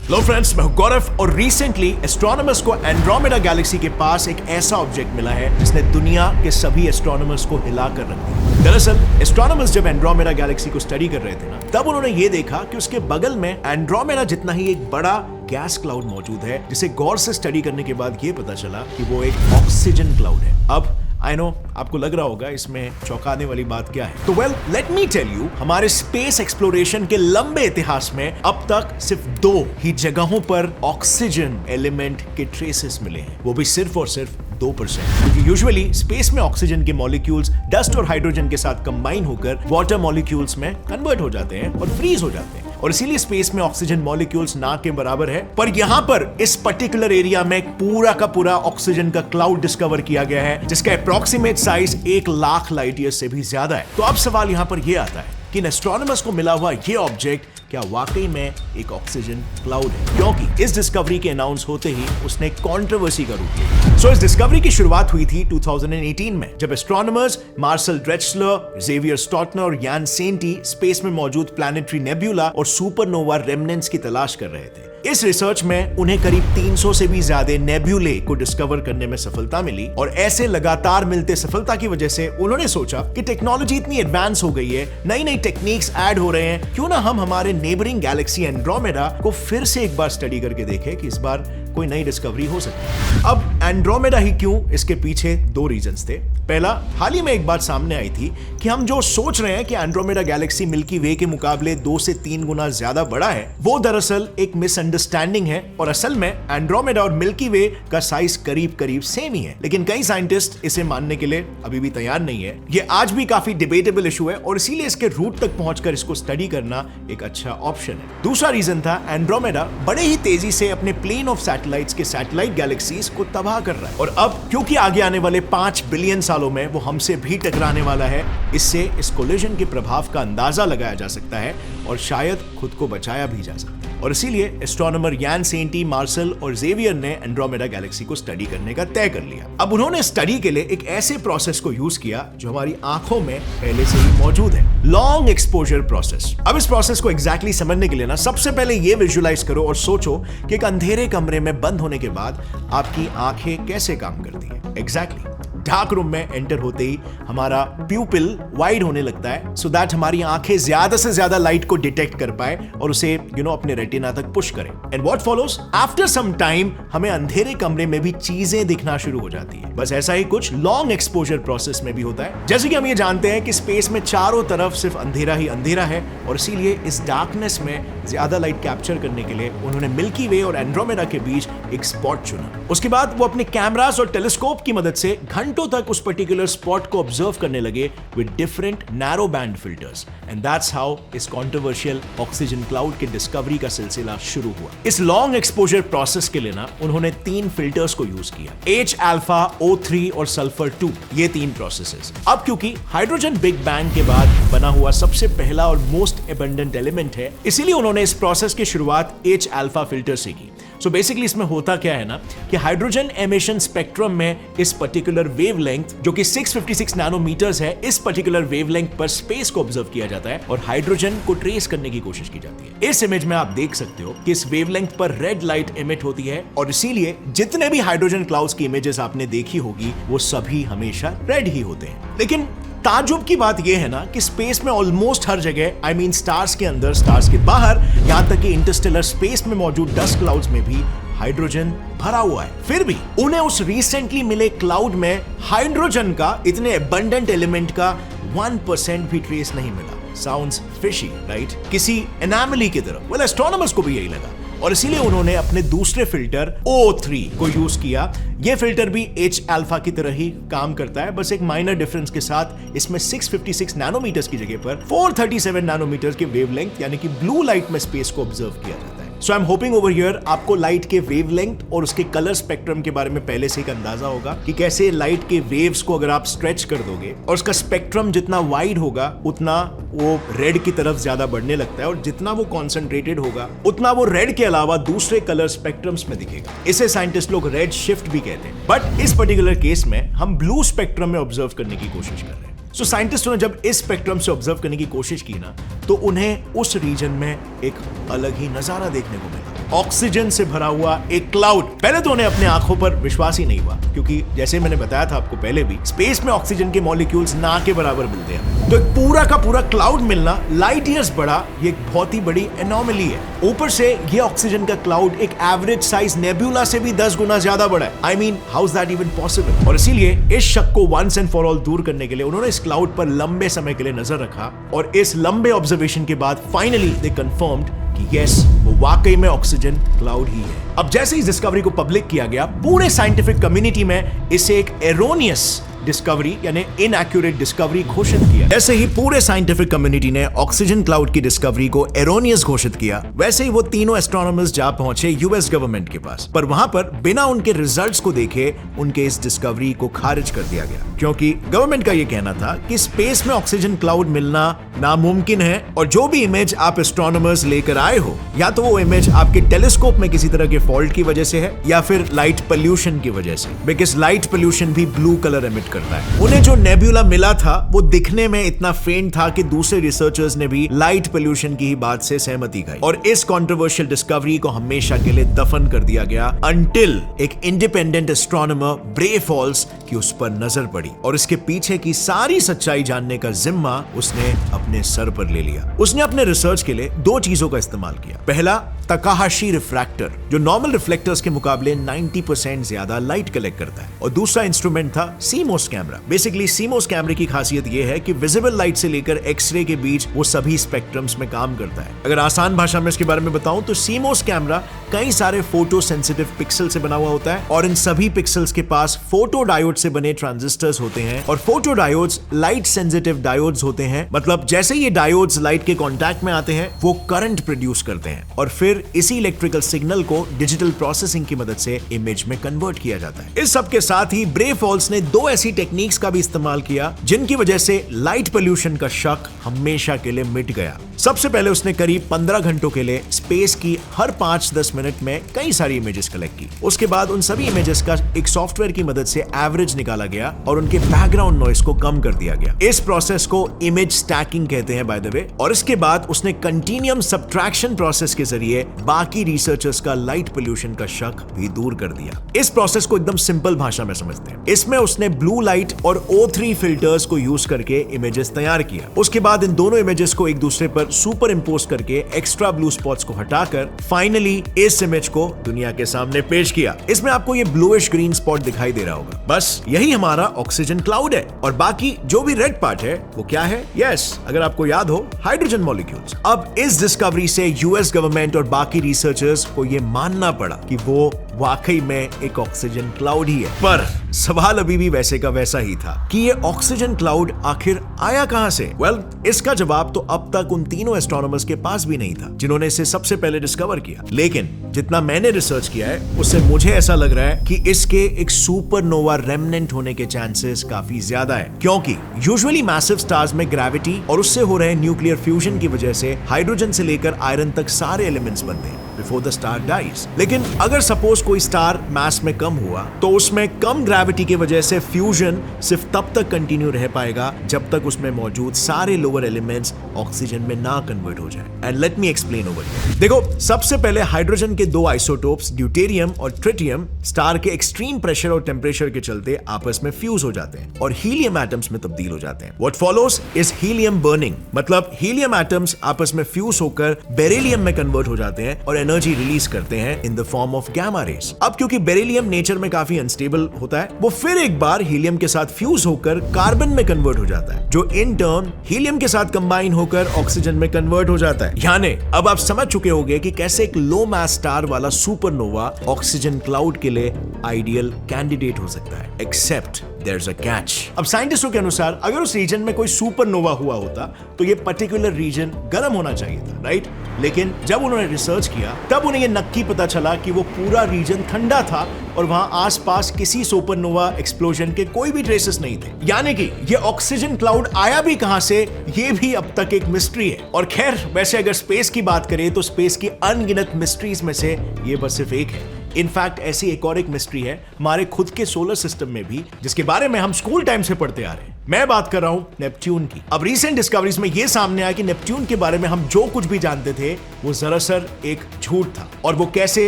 Hello friends, मैं हूं गौरव और रिसेंटली एस्ट्रोनॉमर्स को एंड्रोमेडा गैलेक्सी के पास एक ऐसा ऑब्जेक्ट मिला है जिसने दुनिया के सभी एस्ट्रोनॉमर्स को हिला कर रख दिया। दरअसल एस्ट्रोनॉमर्स जब एंड्रोमेडा गैलेक्सी को स्टडी कर रहे थे ना, तब उन्होंने ये देखा कि उसके बगल में एंड्रोमेडा जितना ही एक बड़ा गैस क्लाउड मौजूद है, जिसे गौर से स्टडी करने के बाद ये पता चला कि वो एक ऑक्सीजन क्लाउड है। अब आई नो आपको लग रहा होगा इसमें चौंकाने वाली बात क्या है, तो well let me tell you, हमारे स्पेस एक्सप्लोरेशन के लंबे इतिहास में अब तक सिर्फ 2 ही जगहों पर ऑक्सीजन एलिमेंट के ट्रेसेस मिले हैं, वो भी सिर्फ और सिर्फ 2%। क्योंकि यूजुअली स्पेस में ऑक्सीजन के मॉलिक्यूल्स डस्ट और हाइड्रोजन के साथ कंबाइन होकर वाटर मॉलिक्यूल्स में कन्वर्ट हो जाते हैं और फ्रीज हो जाते हैं, और इसीलिए स्पेस में ऑक्सीजन मॉलिक्यूल्स ना के बराबर है। पर यहां पर इस पर्टिकुलर एरिया में पूरा का पूरा ऑक्सीजन का क्लाउड डिस्कवर किया गया है, जिसका approximate size 1 lakh light year से भी ज्यादा है। तो अब सवाल यहां पर यह आता है कि एस्ट्रोनॉमर्स को मिला हुआ यह ऑब्जेक्ट क्या वाकई में एक ऑक्सीजन क्लाउड है, क्योंकि इस डिस्कवरी के अनाउंस होते ही उसने कंट्रोवर्सी का रूप लिया। सो इस डिस्कवरी की शुरुआत हुई थी 2018 में, जब एस्ट्रोनॉमर्स मार्सल ड्रेचलर, जेवियर स्टॉटनर और यान सेंटी स्पेस में मौजूद प्लैनेटरी नेब्यूला और सुपरनोवा रेमनेंट्स की तलाश कर रहे थे। इस रिसर्च में उन्हें करीब 300 से भी ज्यादा नेब्यूले को डिस्कवर करने में सफलता मिली, और ऐसे लगातार मिलते सफलता की वजह से उन्होंने सोचा कि टेक्नोलॉजी इतनी एडवांस हो गई है, नई नई टेक्निक्स ऐड हो रहे हैं, क्यों ना हम हमारे नेबरिंग गैलेक्सी एंड्रोमेडा को फिर से एक बार स्टडी करके देखें कि इस बार कोई नई डिस्कवरी हो सकती है। अब एंड्रोमेडा ही क्यों, इसके पीछे 2 रीजंस थे। पहला, हाल ही में एक बात सामने आई थी कि हम जो सोच रहे हैं कि एंड्रोमेडा गैलेक्सी मिल्की वे के मुकाबले 2 से 3 गुना ज्यादा बड़ा है, वो दरअसल एक मिसअंडरस्टैंडिंग है, और असल में एंड्रोमेडा और मिल्की वे का साइज करीब करीब सेम ही है। लेकिन कई साइंटिस्ट इसे मानने के लिए अभी भी तैयार नहीं है। ये आज भी काफी डिबेटेबल इशू है, और इसीलिए इसके रूट तक पहुंचकर इसको स्टडी करना एक अच्छा ऑप्शन है। दूसरा रीजन था, एंड्रोमेडा बड़े ही तेजी से अपने प्लेन ऑफ सैटेलाइट्स के सैटेलाइट गैलेक्सीज को तबाह कर रहा है, और अब क्योंकि आगे आने वाले 5 बिलियन सालों में वो हमसे भी टकराने वाला है, इससे इस कोलिजन के प्रभाव का अंदाजा लगाया जा सकता है और शायद खुद को बचाया भी जा सकता है। और इसीलिए एस्ट्रोनॉमर यान सेंटी, मार्सल और जेवियर ने एंड्रोमेडा गैलेक्सी को स्टडी करने का तय कर लिया। अब उन्होंने स्टडी के लिए एक ऐसे प्रोसेस को यूज किया जो हमारी आंखों में पहले से ही मौजूद है, लॉन्ग एक्सपोजर प्रोसेस। अब इस प्रोसेस को एग्जैक्टली समझने के लिए ना, सबसे पहले ये विजुअलाइज करो और सोचो कि एक अंधेरे कमरे में बंद होने के बाद आपकी आंखें कैसे काम करती हैं। एग्जैक्टली डार्क रूम में एंटर होते ही हमारा प्यूपिल वाइड होने लगता है, सो दैट हमारी आंखें ज्यादा से ज्यादा लाइट को डिटेक्ट कर पाए और उसे अपने रेटिना तक पुश करें। And what follows, after some time हमें अंधेरे कमरे में भी चीजें दिखना शुरू हो जाती है। बस ऐसा ही कुछ लॉन्ग एक्सपोजर प्रोसेस में भी होता है। जैसे कि हम ये जानते हैं कि स्पेस में चारों तरफ सिर्फ अंधेरा ही अंधेरा है, और इसीलिए इस डार्कनेस में ज्यादा लाइट कैप्चर करने के लिए उन्होंने मिल्की वे और एंड्रोमेडा के बीच एक स्पॉट चुना। उसके बाद वो अपने कैमरास और टेलीस्कोप की मदद से घंटों तक उस पर्टिकुलर स्पॉट को ऑब्जर्व करने लगे with different narrow band filters, and that's how इस कंट्रोवर्शियल ऑक्सीजन क्लाउड के डिस्कवरी का सिलसिला शुरू हुआ। इस लॉन्ग एक्सपोजर प्रोसेस के लिए ना उन्होंने 3 फिल्टर्स को यूज किया, H अल्फा, O3 और सल्फर 2, ये 3 प्रोसेसेस। अब क्योंकि हाइड्रोजन बिग बैंग के बाद बना हुआ सबसे पहला और मोस्ट एबंडेंट एलिमेंट है, इसीलिए उन्होंने इस प्रोसेस की शुरुआत H अल्फा फिल्टर से की। सो बेसिकली इसमें होता क्या है ना कि हाइड्रोजन एमिशन स्पेक्ट्रम में इस पर्टिकुलर वेवलेंथ, जो कि 656 नैनोमीटर्स है, इस पर्टिकुलर वेवलेंथ पर स्पेस को ऑब्जर्व किया जाता है और हाइड्रोजन को ट्रेस करने की कोशिश की जाती है। इस इमेज में आप देख सकते हो कि इस वेवलेंथ पर रेड लाइट एमिट होती है, और इसीलिए जितने भी हाइड्रोजन क्लाउड्स की इमेजेस आपने देखी होगी वो सभी हमेशा रेड ही होते हैं। लेकिन ताजुब की बात यह है ना कि स्पेस में ऑलमोस्ट हर जगह, आई मीन स्टार्स के अंदर, स्टार्स के बाहर, यहां तक कि इंटरस्टेलर स्पेस में मौजूद डस्ट क्लाउड्स में भी हाइड्रोजन भरा हुआ है। फिर भी उन्हें उस रिसेंटली मिले क्लाउड में हाइड्रोजन का, इतने एबंडेंट एलिमेंट का 1% भी ट्रेस नहीं मिला। Sounds fishy, right? किसी एनोमली की तरह। वेल, एस्ट्रोनॉमर्स को भी यही लगा, और इसीलिए उन्होंने अपने दूसरे फिल्टर O3 को यूज किया। यह फिल्टर भी H अल्फा की तरह ही काम करता है, बस एक माइनर डिफरेंस के साथ इसमें 656 नैनोमीटर्स की जगह पर 437 नैनोमीटर्स के वेवलेंथ यानी कि ब्लू लाइट में स्पेस को ऑब्जर्व किया जाता है। So I am hoping over here आपको लाइट के वेवलेंथ और उसके कलर स्पेक्ट्रम के बारे में पहले से एक अंदाजा होगा कि कैसे लाइट के वेव्स को अगर आप स्ट्रेच कर दोगे और उसका स्पेक्ट्रम जितना वाइड होगा उतना वो रेड की तरफ ज्यादा बढ़ने लगता है, और जितना वो कॉन्सेंट्रेटेड होगा उतना वो रेड के अलावा दूसरे कलर स्पेक्ट्रम्स में दिखेगा। इसे साइंटिस्ट लोग रेड शिफ्ट भी कहते हैं, बट इस पर्टिकुलर केस में हम ब्लू स्पेक्ट्रम में ऑब्जर्व करने की कोशिश कर रहे हैं। सो साइंटिस्टों ने जब इस स्पेक्ट्रम से ऑब्जर्व करने की कोशिश की ना, तो उन्हें उस रीजन में एक अलग ही नजारा देखने को मिला। ऑक्सीजन से भरा हुआ एक क्लाउड। पहले तो उन्हें अपने आंखों पर विश्वास ही नहीं हुआ, क्योंकि जैसे मैंने बताया था आपको पहले भी, स्पेस में ऑक्सीजन के मॉलिक्यूल्स ना के बराबर मिलते हैं। तो एक पूरा का पूरा क्लाउड मिलना लाइट ईयर्स बड़ा, ये एक बहुत ही बड़ी एनोमली है। ऊपर से ये ऑक्सीजन का क्लाउड एक एवरेज साइज नेबुला से भी 10 गुना ज्यादा बड़ा है। I mean, how is that even possible? और इसीलिए इस शक को वंस एंड फॉर ऑल दूर करने के लिए उन्होंने इस क्लाउड पर लंबे समय के लिए नजर रखा, और इस लंबे ऑब्जर्वेशन के बाद फाइनली दे कंफर्म्ड कि यस, वो वाकई में ऑक्सीजन क्लाउड ही है। अब जैसे इस डिस्कवरी को पब्लिक किया गया, पूरे साइंटिफिक कम्युनिटी में इसे एक एरोनियस डिस्कवरी यानी इनएक्यूरेट डिस्कवरी घोषित किया। जैसे ही पूरे साइंटिफिक कम्युनिटी ने ऑक्सीजन क्लाउड की डिस्कवरी को एरोनियस घोषित किया, वैसे ही वो तीनों एस्ट्रोनॉमर्स जा पहुंचे यूएस गवर्नमेंट के पास। पर वहां पर बिना उनके रिजल्ट्स को देखे उनके इस डिस्कवरी को खारिज कर दिया गया, क्योंकि गवर्नमेंट का यह कहना था कि स्पेस में ऑक्सीजन क्लाउड मिलना नामुमकिन है, और जो भी इमेज आप एस्ट्रोनॉमर्स लेकर आए हो, या तो वो इमेज आपके टेलीस्कोप में किसी तरह के फॉल्ट की वजह से है, या फिर लाइट पोल्यूशन की वजह से, बिकॉज लाइट पोल्यूशन भी ब्लू कलर एमिट करता है। उन्हें जो नेबुला मिला था वो दिखने में इतना फेंट था कि दूसरे रिसर्चर्स ने भी लाइट पोल्यूशन की ही बात से सहमति गाई, और इस कंट्रोवर्शियल डिस्कवरी को हमेशा के लिए दफन कर दिया गया, अंटिल एक इंडिपेंडेंट एस्ट्रोनॉमर ब्रे फॉल्स की उस पर नजर पड़ी, और इसके पीछे की सारी सच्चाई जानने का जिम्मा उसने अपने सर पर ले लिया। उसने अपने रिसर्च के लिए दो चीजों का इस्तेमाल किया। पहला, तकाहाशी रिफ्रैक्टर, जो नॉर्मल रिफ्लेक्टर्स के मुकाबले 90% ज्यादा लाइट कलेक्ट करता है, और दूसरा इंस्ट्रूमेंट था सीमोस कैमरा। बेसिकली सीमोस कैमरे की खासियत यह है कि विजिबल लाइट से लेकर एक्सरे के बीच वो सभी स्पेक्ट्रम्स में काम करता है। अगर आसान भाषा में इसके बारे में बताऊं तो सीमोस कैमरा कई सारे फोटो सेंसिटिव पिक्सल से बना हुआ होता है, और इन सभी पिक्सल्स के पास फोटो डायोड से बने ट्रांजिस्टर्स होते हैं, और photo diodes light sensitive diodes होते हैं। मतलब जैसे ये डायोड्स लाइट के कांटेक्ट में आते हैं, वो करंट प्रोड्यूस करते हैं, और फिर इसी इलेक्ट्रिकल सिग्नल को डिजिटल प्रोसेसिंग की मदद से इमेज में कन्वर्ट किया जाता है। इस सब के साथ ही ब्रे फॉल्स ने दो ऐसी टेक्निक्स का भी इस्तेमाल किया जिनकी वजह से लाइट पोल्यूशन का शक हमेशा के लिए मिट गया। सबसे पहले उसने करीब 15 घंटों के लिए स्पेस की हर 5-10 मिनट में कई सारी इमेजेस कलेक्ट की। उसके बाद उन सभी इमेजेस का एक सॉफ्टवेयर की मदद से एवरेज निकाला गया, और उनके बैकग्राउंड नॉइस को कम कर दिया गया। इस प्रोसेस को इमेज स्टैकिंग कहते हैं बाय द वे। और इसके बाद उसने कंटिन्यूअम सब्ट्रैक्शन प्रोसेस के जरिए बाकी रिसर्चर्स का लाइट पोल्यूशन का शक भी दूर कर दिया। इस प्रोसेस को एकदम सिंपल भाषा में समझते हैं। इसमें उसने ब्लू लाइट और O3 फिल्टर्स को यूज करके इमेजेस तैयार किया। उसके बाद इन दोनों इमेजेस को एक दूसरे पर सुपर इंपोज करके एक्स्ट्रा ब्लू स्पॉट्स को हटाकर फाइनली इस इमेज को दुनिया के सामने पेश किया। इसमें आपको ये ब्लूइश ग्रीन स्पॉट दिखाई दे रहा होगा। बस यही हमारा ऑक्सीजन क्लाउड है, और बाकी जो भी रेड पार्ट है वो क्या है? यस, अगर आपको याद हो, हाइड्रोजन मॉलिक्यूल्स। अब इस डिस्कवरी से यूएस गवर्नमेंट और बाकी रिसर्चर्स को ये मानना पड़ा कि वो वाकई में एक ऑक्सीजन क्लाउड ही है। पर सवाल अभी भी वैसे का वैसा ही था कि ये ऑक्सीजन क्लाउड आखिर आया कहां से? वेल, इसका जवाब तो अब तक उन तीनों एस्ट्रोनॉमर्स के पास भी नहीं था जिन्होंने इसे सबसे पहले डिस्कवर किया। लेकिन जितना मैंने रिसर्च किया है, उससे मुझे ऐसा लग रहा है कि इसके एक सुपरनोवा रेमनेंट होने के चांसेस काफी ज्यादा है, क्योंकि यूजुअली मैसिव स्टार्स में ग्रेविटी और उससे हो रहे न्यूक्लियर फ्यूजन की वजह से हाइड्रोजन से लेकर आयरन तक सारे एलिमेंट्स बनते हैं बिफोर द स्टार डाइज। लेकिन अगर सपोज कोई स्टार मास में कम हुआ, तो उसमें कम ग्रेविटी की वजह से फ्यूजन सिर्फ तब तक कंटिन्यू रह पाएगा जब तक उसमें मौजूद सारे लोअर एलिमेंट्स ऑक्सीजन में ना कन्वर्ट हो जाए। And let me explain over here. देखो, सबसे पहले हाइड्रोजन के दो आइसोटोप्स ड्यूटेरियम और ट्रिटियम स्टार के एक्सट्रीम प्रेशर और टेम्परेचर के चलते आपस में फ्यूज हो जाते हैं और हीलियम एटम्स में तब्दील हो जाते हैं। What follows is helium burning, मतलब हीलियम एटम्स आपस में फ्यूज होकर बेरिलियम में कन्वर्ट हो जाते हैं और एनर्जी रिलीज करते हैं in the form of gamma rays. अब क्योंकि बेरिलियम नेचर में काफी अनस्टेबल होता है, वो फिर एक बार हीलियम के साथ फ्यूज होकर कार्बन में कन्वर्ट हो जाता है, जो इन टर्न हीलियम के साथ कंबाइन होकर ऑक्सीजन में कन्वर्ट हो जाता है। यानी अब आप समझ चुके होंगे कि कैसे एक लो मास स्टार वाला सुपरनोवा ऑक्सीजन क्लाउड के लिए आइडियल कैंडिडेट हो सकता है। Except there's a catch। अब साइंटिस्टों के अनुसार अगर उस रीजन में कोई सुपरनोवा हुआ होता तो ये पर्टिकुलर रीजन गर्म होना चाहिए था, राइट? लेकिन जब उन्होंने रिसर्च किया तब उन्हें ये नक्की पता चला कि वो पूरा रीजन ठंडा था और वहां आसपास किसी सुपरनोवा एक्सप्लोजन के कोई भी ट्रेसेस नहीं थे। यानी कि ये ऑक्सीजन क्लाउड आया भी कहां से, ये भी अब तक एक मिस्ट्री है। और खैर, वैसे अगर स्पेस की बात करें तो स्पेस की अनगिनत मिस्ट्रीज में से ये बस सिर्फ एक है। इनफैक्ट ऐसी एक और एक मिस्ट्री है हमारे खुद के सोलर सिस्टम में भी, जिसके बारे में हम स्कूल टाइम से पढ़ते आ रहे हैं। मैं बात कर रहा हूं नेपच्यून की। अब रीसेंट डिस्कवरीज में यह सामने आया कि नेपच्यून के बारे में हम जो कुछ भी जानते थे वो दरअसल एक झूठ था। और वो कैसे?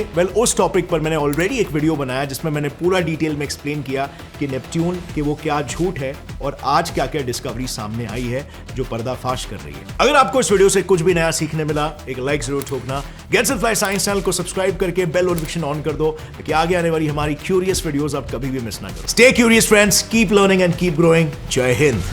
वेल, उस टॉपिक पर मैंने ऑलरेडी एक वीडियो बनाया जिसमें मैंने पूरा डिटेल में एक्सप्लेन किया कि नेपच्यून के वो क्या झूठ है और आज क्या क्या डिस्कवरी सामने आई है जो पर्दाफाश कर रही है। अगर आपको इस वीडियो से कुछ भी नया सीखने मिला, एक लाइक जरूर ठोकना। Get set fly science channel को सब्सक्राइब करके बेल नोटिफिकेशन ऑन कर दो ताकि आगे आने वाली हमारी क्यूरियस वीडियोस आप कभी भी मिस ना करो। Stay curious friends, keep learning and keep growing. जय हिंद।